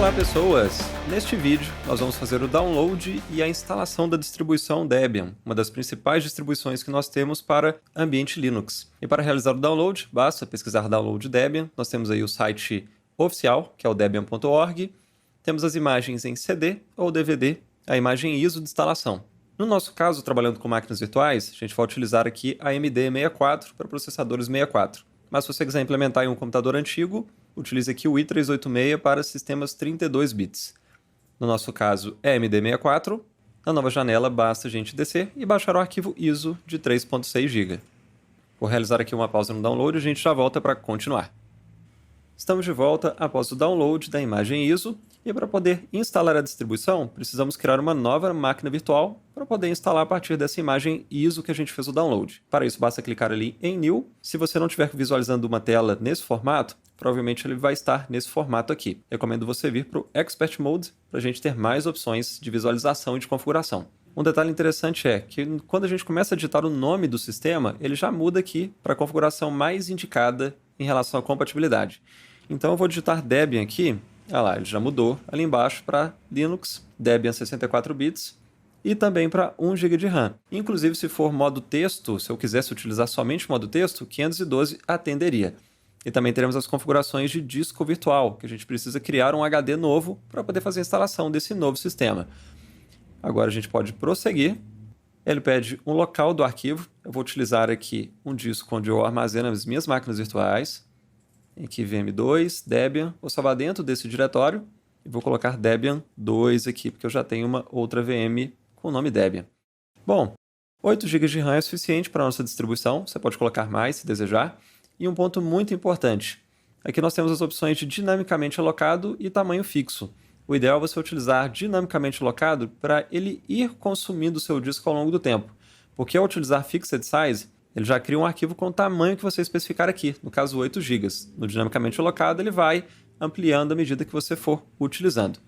Olá pessoas! Neste vídeo nós vamos fazer o download e a instalação da distribuição Debian, uma das principais distribuições que nós temos para ambiente Linux. E para realizar o download, basta pesquisar download Debian, nós temos aí o site oficial, que é o debian.org, temos as imagens em CD ou DVD, a imagem ISO de instalação. No nosso caso, trabalhando com máquinas virtuais, a gente vai utilizar aqui a AMD64 para processadores 64. Mas se você quiser implementar em um computador antigo, utilize aqui o i386 para sistemas 32 bits. No nosso caso é AMD64. Na nova janela basta a gente descer e baixar o arquivo ISO de 3.6 GB. Vou realizar aqui uma pausa no download e a gente já volta para continuar. Estamos de volta após o download da imagem ISO e para poder instalar a distribuição, precisamos criar uma nova máquina virtual para poder instalar a partir dessa imagem ISO que a gente fez o download. Para isso, basta clicar ali em New. Se você não estiver visualizando uma tela nesse formato, provavelmente ele vai estar nesse formato aqui. Recomendo você vir para o Expert Mode para a gente ter mais opções de visualização e de configuração. Um detalhe interessante é que quando a gente começa a digitar o nome do sistema, ele já muda aqui para a configuração mais indicada em relação à compatibilidade. Então eu vou digitar Debian aqui, olha lá, ele já mudou ali embaixo para Linux, Debian 64 bits e também para 1 GB de RAM. Inclusive se for modo texto, se eu quisesse utilizar somente modo texto, 512 atenderia. E também teremos as configurações de disco virtual, que a gente precisa criar um HD novo para poder fazer a instalação desse novo sistema. Agora a gente pode prosseguir. Ele pede um local do arquivo. Eu vou utilizar aqui um disco onde eu armazeno as minhas máquinas virtuais. Aqui VM2, Debian. Vou salvar dentro desse diretório e vou colocar Debian 2 aqui, porque eu já tenho uma outra VM com o nome Debian. Bom, 8 GB de RAM é suficiente para a nossa distribuição. Você pode colocar mais se desejar. E um ponto muito importante, aqui nós temos as opções de dinamicamente alocado e tamanho fixo. O ideal é você utilizar dinamicamente alocado para ele ir consumindo o seu disco ao longo do tempo, porque ao utilizar Fixed Size, ele já cria um arquivo com o tamanho que você especificar aqui, no caso 8 GB. No dinamicamente alocado ele vai ampliando à medida que você for utilizando.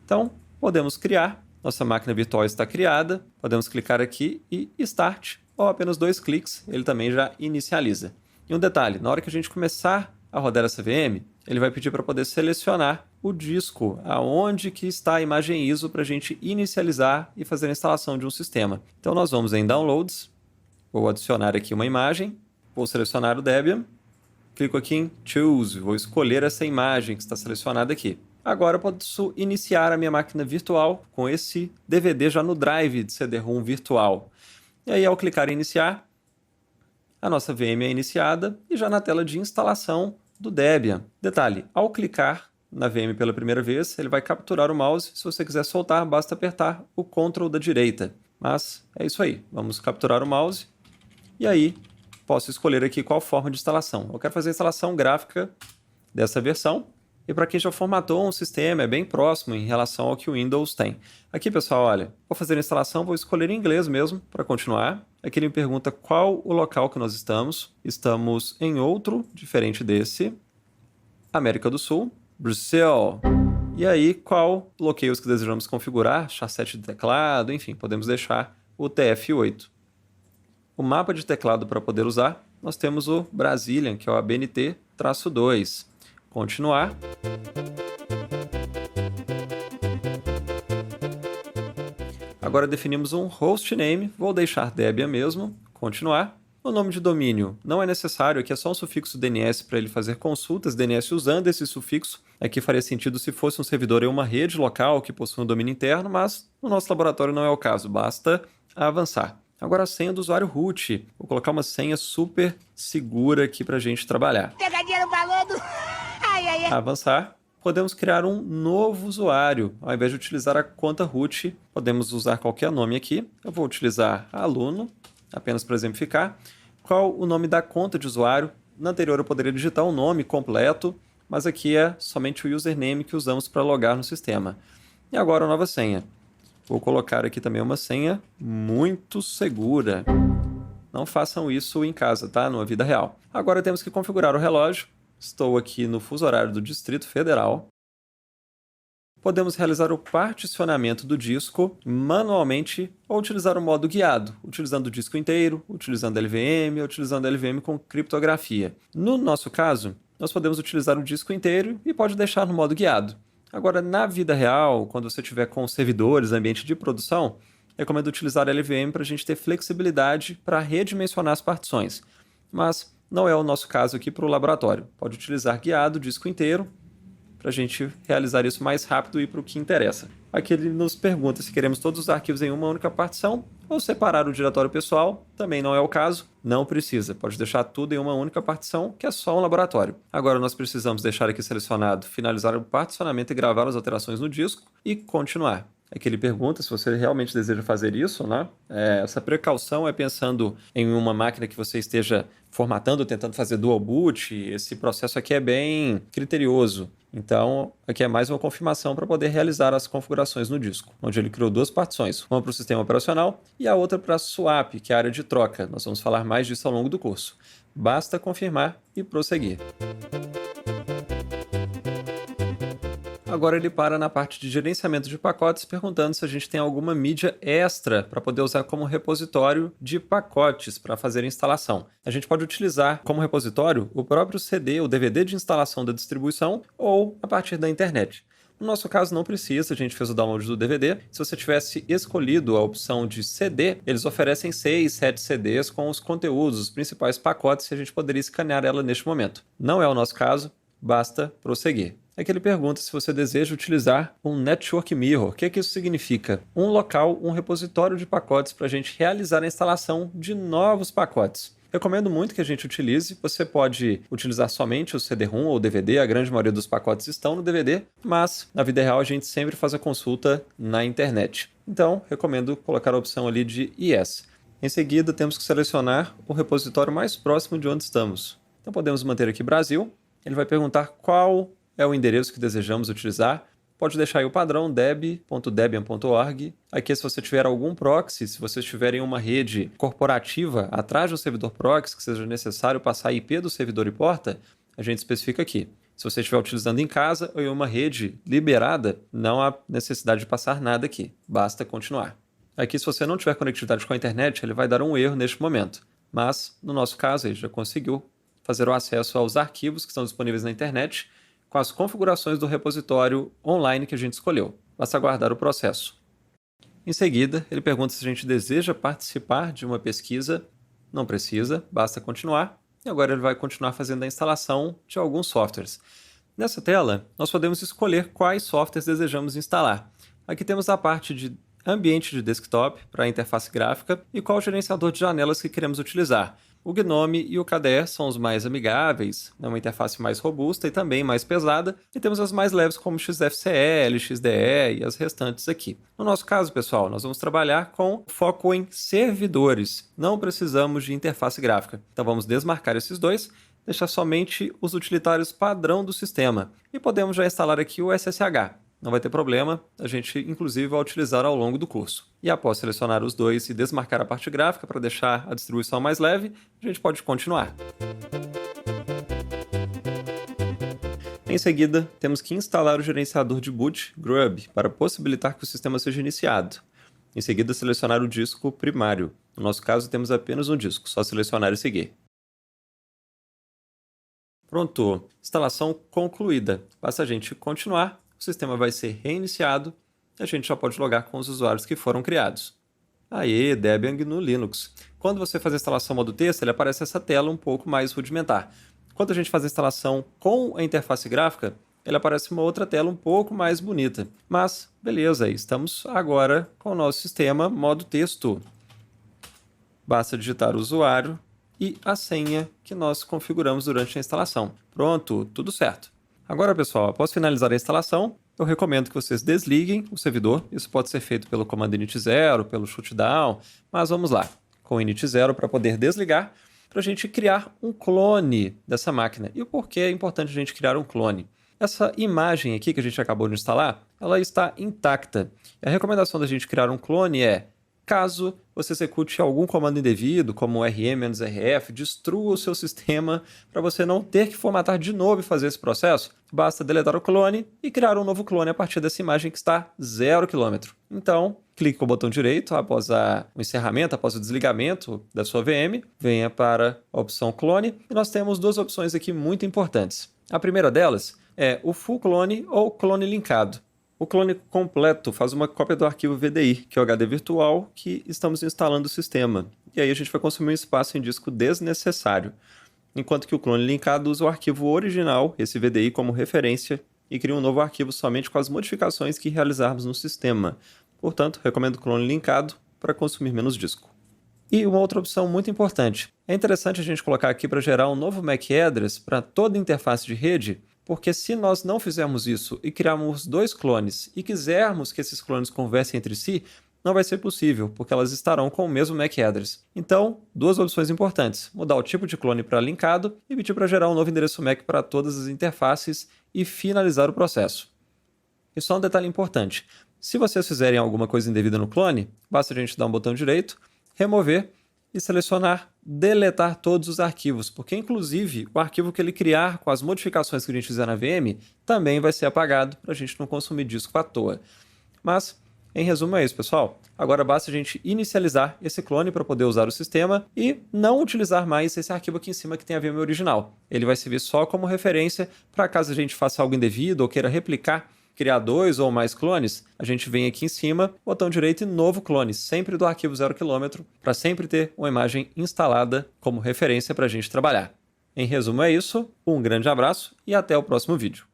Então, podemos criar, nossa máquina virtual está criada, podemos clicar aqui e Start, ou apenas 2 cliques, ele também já inicializa. E um detalhe, na hora que a gente começar a rodar essa VM, ele vai pedir para poder selecionar o disco, aonde que está a imagem ISO para a gente inicializar e fazer a instalação de um sistema. Então nós vamos em Downloads, vou adicionar aqui uma imagem, vou selecionar o Debian, clico aqui em Choose, vou escolher essa imagem que está selecionada aqui. Agora eu posso iniciar a minha máquina virtual com esse DVD já no drive de CD-ROM virtual. E aí ao clicar em Iniciar, a nossa VM é iniciada e já na tela de instalação do Debian. Detalhe, ao clicar na VM pela primeira vez, ele vai capturar o mouse. Se você quiser soltar, basta apertar o Ctrl da direita. Mas é isso aí, vamos capturar o mouse e aí posso escolher aqui qual forma de instalação. Eu quero fazer a instalação gráfica dessa versão. E para quem já formatou um sistema, é bem próximo em relação ao que o Windows tem. Aqui, pessoal, olha, vou fazer a instalação, vou escolher em inglês mesmo para continuar. Aqui ele me pergunta qual o local que nós estamos. Estamos em outro, diferente desse. América do Sul, Brasil. E aí, qual bloqueios que desejamos configurar? Chassi de teclado, enfim, podemos deixar o TF8. O mapa de teclado para poder usar, nós temos o Brazilian, que é o ABNT-2. Continuar. Agora definimos um hostname, vou deixar Debian mesmo, continuar. O nome de domínio não é necessário, aqui é só um sufixo DNS para ele fazer consultas DNS usando esse sufixo. Aqui faria sentido se fosse um servidor em uma rede local que possui um domínio interno, mas no nosso laboratório não é o caso, basta avançar. Agora a senha do usuário root, vou colocar uma senha super segura aqui para a gente trabalhar. Pegadinha no balão do... Avançar, podemos criar um novo usuário. Ao invés de utilizar a conta root, podemos usar qualquer nome aqui. Eu vou utilizar aluno, apenas para exemplificar. Qual o nome da conta de usuário? Na anterior eu poderia digitar o nome completo, mas aqui é somente o username que usamos para logar no sistema. E agora a nova senha. Vou colocar aqui também uma senha muito segura. Não façam isso em casa, tá? Na vida real. Agora temos que configurar o relógio. Estou aqui no fuso horário do Distrito Federal. Podemos realizar o particionamento do disco manualmente ou utilizar o modo guiado, utilizando o disco inteiro, utilizando LVM ou utilizando LVM com criptografia. No nosso caso, nós podemos utilizar o disco inteiro e pode deixar no modo guiado. Agora, na vida real, quando você tiver com servidores, ambiente de produção, recomendo utilizar a LVM para a gente ter flexibilidade para redimensionar as partições. Mas não é o nosso caso aqui para o laboratório. Pode utilizar guiado, disco inteiro, para a gente realizar isso mais rápido e para o que interessa. Aqui ele nos pergunta se queremos todos os arquivos em uma única partição ou separar o diretório pessoal. Também não é o caso, não precisa. Pode deixar tudo em uma única partição, que é só um laboratório. Agora nós precisamos deixar aqui selecionado, finalizar o particionamento e gravar as alterações no disco e continuar. Aqui ele pergunta se você realmente deseja fazer isso, né? Essa precaução é pensando em uma máquina que você esteja formatando, tentando fazer dual boot. Esse processo aqui é bem criterioso. Então, aqui é mais uma confirmação para poder realizar as configurações no disco, onde ele criou duas partições, uma para o sistema operacional e a outra para a swap, que é a área de troca. Nós vamos falar mais disso ao longo do curso. Basta confirmar e prosseguir. Agora ele para na parte de gerenciamento de pacotes, perguntando se a gente tem alguma mídia extra para poder usar como repositório de pacotes para fazer a instalação. A gente pode utilizar como repositório o próprio CD ou DVD de instalação da distribuição ou a partir da internet. No nosso caso não precisa, a gente fez o download do DVD. Se você tivesse escolhido a opção de CD, eles oferecem 6, 7 CDs com os conteúdos, os principais pacotes, e a gente poderia escanear ela neste momento. Não é o nosso caso, basta prosseguir. Aqui ele pergunta se você deseja utilizar um Network Mirror. O que isso significa? Um local, um repositório de pacotes para a gente realizar a instalação de novos pacotes. Recomendo muito que a gente utilize. Você pode utilizar somente o CD-ROM ou DVD, a grande maioria dos pacotes estão no DVD, mas na vida real a gente sempre faz a consulta na internet. Então, recomendo colocar a opção ali de Yes. Em seguida, temos que selecionar o repositório mais próximo de onde estamos. Então, podemos manter aqui Brasil. Ele vai perguntar qual é o endereço que desejamos utilizar. Pode deixar aí o padrão deb.debian.org. Aqui, se você tiver algum proxy, se você estiver em uma rede corporativa atrás do servidor proxy, que seja necessário passar a IP do servidor e porta, a gente especifica aqui. Se você estiver utilizando em casa ou em uma rede liberada, não há necessidade de passar nada aqui. Basta continuar. Aqui, se você não tiver conectividade com a internet, ele vai dar um erro neste momento. Mas, no nosso caso, ele já conseguiu fazer o acesso aos arquivos que estão disponíveis na internet com as configurações do repositório online que a gente escolheu. Basta aguardar o processo. Em seguida, ele pergunta se a gente deseja participar de uma pesquisa. Não precisa, basta continuar. E agora ele vai continuar fazendo a instalação de alguns softwares. Nessa tela, nós podemos escolher quais softwares desejamos instalar. Aqui temos a parte de ambiente de desktop para a interface gráfica e qual gerenciador de janelas que queremos utilizar. O GNOME e o KDE são os mais amigáveis, uma interface mais robusta e também mais pesada, e temos as mais leves como XFCE, LXDE e as restantes aqui. No nosso caso, pessoal, nós vamos trabalhar com foco em servidores, não precisamos de interface gráfica. Então vamos desmarcar esses dois, deixar somente os utilitários padrão do sistema, e podemos já instalar aqui o SSH. Não vai ter problema, a gente inclusive vai utilizar ao longo do curso. E após selecionar os dois e desmarcar a parte gráfica para deixar a distribuição mais leve, a gente pode continuar. Em seguida, temos que instalar o gerenciador de boot, Grub, para possibilitar que o sistema seja iniciado. Em seguida, selecionar o disco primário. No nosso caso, temos apenas um disco, só selecionar e seguir. Pronto, instalação concluída. Basta a gente continuar. O sistema vai ser reiniciado e a gente já pode logar com os usuários que foram criados. Aê, Debian no Linux. Quando você faz a instalação modo texto, ele aparece essa tela um pouco mais rudimentar. Quando a gente faz a instalação com a interface gráfica, ele aparece uma outra tela um pouco mais bonita. Mas, beleza, estamos agora com o nosso sistema modo texto. Basta digitar o usuário e a senha que nós configuramos durante a instalação. Pronto, tudo certo. Agora, pessoal, após finalizar a instalação, eu recomendo que vocês desliguem o servidor. Isso pode ser feito pelo comando init0, pelo shutdown, mas vamos lá. Com o init0 para poder desligar, para a gente criar um clone dessa máquina. E o porquê é importante a gente criar um clone? Essa imagem aqui que a gente acabou de instalar, ela está intacta. E a recomendação da gente criar um clone é: caso você execute algum comando indevido, como rm-rf, destrua o seu sistema para você não ter que formatar de novo e fazer esse processo, basta deletar o clone e criar um novo clone a partir dessa imagem que está 0 km. Então, clique com o botão direito após o encerramento, após o desligamento da sua VM, venha para a opção clone e nós temos duas opções aqui muito importantes. A primeira delas é o full clone ou clone linkado. O clone completo faz uma cópia do arquivo VDI, que é o HD virtual que estamos instalando no sistema. E aí a gente vai consumir um espaço em disco desnecessário. Enquanto que o clone linkado usa o arquivo original, esse VDI, como referência, e cria um novo arquivo somente com as modificações que realizarmos no sistema. Portanto, recomendo o clone linkado para consumir menos disco. E uma outra opção muito importante. É interessante a gente colocar aqui para gerar um novo MAC address para toda interface de rede, porque se nós não fizermos isso e criarmos 2 clones e quisermos que esses clones conversem entre si, não vai ser possível, porque elas estarão com o mesmo MAC address. Então, 2 opções importantes: mudar o tipo de clone para linkado e pedir para gerar um novo endereço MAC para todas as interfaces e finalizar o processo. E só um detalhe importante: se vocês fizerem alguma coisa indevida no clone, basta a gente dar um botão direito, remover e selecionar deletar todos os arquivos, porque inclusive o arquivo que ele criar com as modificações que a gente fizer na VM também vai ser apagado para a gente não consumir disco à toa. Mas, em resumo é isso, pessoal. Agora basta a gente inicializar esse clone para poder usar o sistema e não utilizar mais esse arquivo aqui em cima que tem a VM original. Ele vai servir só como referência para caso a gente faça algo indevido ou queira replicar, criar 2 ou mais clones, a gente vem aqui em cima, botão direito e novo clone, sempre do arquivo 0 km, para sempre ter uma imagem instalada como referência para a gente trabalhar. Em resumo é isso, um grande abraço e até o próximo vídeo.